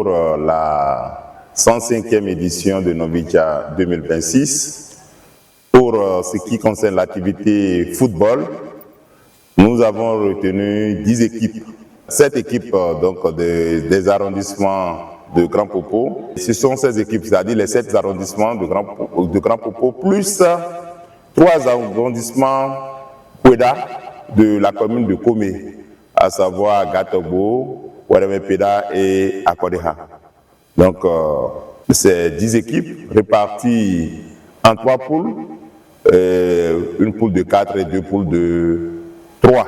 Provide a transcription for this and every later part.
pour la 105e édition de Novicia 2026. Pour ce qui concerne l'activité football, nous avons retenu 10 équipes. 7 équipes donc, des arrondissements de Grand Popo. Ce sont ces équipes, c'est-à-dire les 7 arrondissements de Grand Popo, plus 3 arrondissements Kweda de la commune de Komé, à savoir Gatogbo, Ouadamepeda et Akodeha. Donc, ces 10 équipes réparties en 3 poules, une poule de 4 et 2 poules de 3.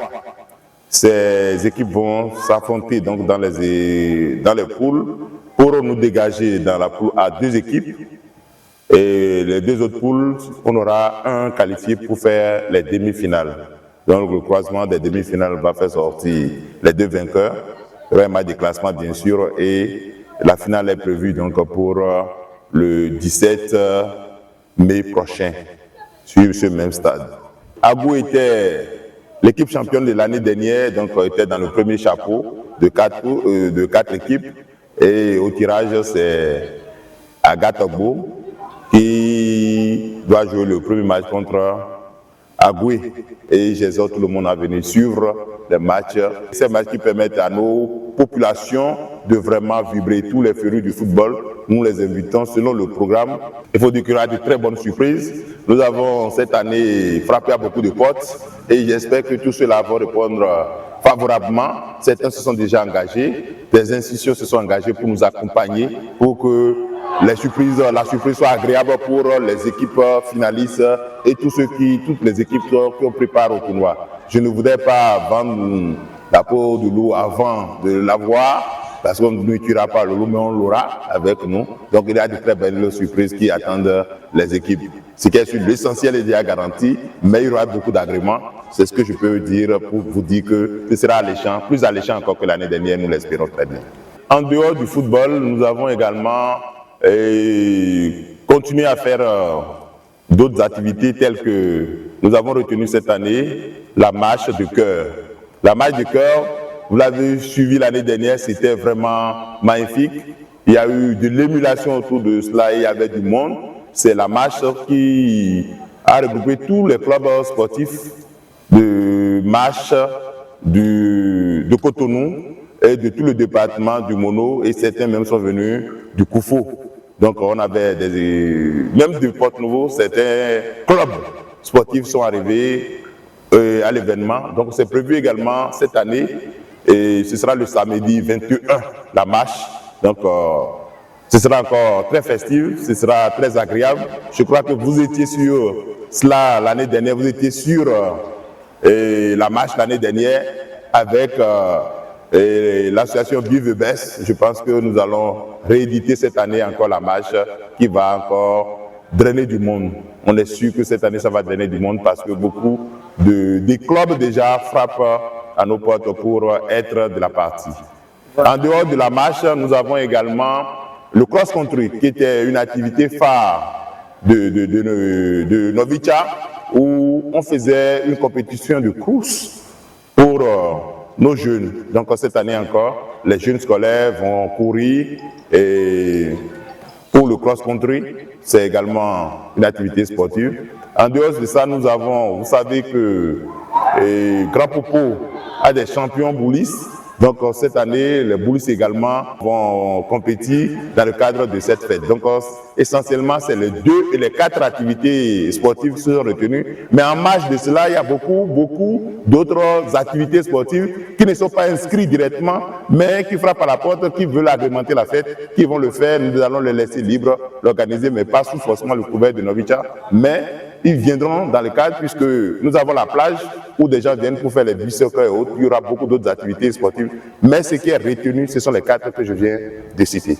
Ces équipes vont s'affronter donc dans les poules pour nous dégager dans la poule à 2 équipes. Et les 2 autres poules, on aura un qualifié pour faire les demi-finales. Donc le croisement des demi-finales va faire sortir les 2 vainqueurs. Il y aura un match de classement bien sûr et la finale est prévue donc pour le 17 mai prochain sur ce même stade. Agou était l'équipe championne de l'année dernière, donc était dans le premier chapeau de 4 équipes. Et au tirage, c'est Agatogbo qui doit jouer le premier match contre Agoué. Et j'exhorte tout le monde à venir suivre les matchs. Ces matchs qui permettent à nos populations de vraiment vibrer tous les férus du football. Nous les invitons selon le programme. Il faut dire qu'il y aura de très bonnes surprises. Nous avons cette année frappé à beaucoup de portes et j'espère que tous ceux-là vont répondre favorablement. Certains se sont déjà engagés, des institutions se sont engagées pour nous accompagner, pour que la surprise soit agréable pour les équipes finalistes et toutes les équipes qui ont préparé au tournoi. Je ne voudrais pas vendre la peau de loup avant de l'avoir, parce qu'on ne tuera pas le loup, mais on l'aura avec nous. Donc il y a de très belles surprises qui attendent les équipes. Ce qui est sûr, l'essentiel est déjà garanti, mais il y aura beaucoup d'agréments. C'est ce que je peux dire pour vous dire que ce sera alléchant, plus alléchant encore que l'année dernière, nous l'espérons très bien. En dehors du football, nous avons également continué à faire d'autres activités telles que nous avons retenu cette année la marche de cœur. La marche de cœur, vous l'avez suivi l'année dernière, c'était vraiment magnifique. Il y a eu de l'émulation autour de cela et il y avait du monde. C'est la marche qui a regroupé tous les clubs sportifs de marche de Cotonou et de tout le département du Mono, et certains même sont venus du Koufou. Donc on avait même du Port-Nouveau, certains clubs sportifs sont arrivés à l'événement. Donc c'est prévu également cette année et ce sera le samedi 21, la marche. Donc ce sera encore très festif, ce sera très agréable. Je crois que vous étiez sur cela l'année dernière, vous étiez sur la marche l'année dernière avec l'association Bivebès. Je pense que nous allons rééditer cette année encore la marche qui va encore drainer du monde. On est sûr que cette année ça va drainer du monde parce que beaucoup des clubs déjà frappent à nos portes pour être de la partie. En dehors de la marche, nous avons également le cross-country qui était une activité phare de Novicia où on faisait une compétition de course pour nos jeunes. Donc cette année encore, les jeunes scolaires vont courir et pour le cross-country, c'est également une activité sportive. En dehors de ça, nous avons, vous savez que Grand Popo a des champions boulistes. Donc cette année, les boulistes également vont compétir dans le cadre de cette fête. Donc essentiellement, c'est les 2 et les 4 activités sportives qui sont retenues. Mais en marge de cela, il y a beaucoup d'autres activités sportives qui ne sont pas inscrites directement, mais qui frappent à la porte, qui veulent agrémenter la fête, qui vont le faire. Nous allons les laisser libres, l'organiser, mais pas sous forcément le couvert de Novicia. Mais ils viendront dans le cadre puisque nous avons la plage où des gens viennent pour faire les beach-soccer et autres. Il y aura beaucoup d'autres activités sportives. Mais ce qui est retenu, ce sont les 4 que je viens de citer.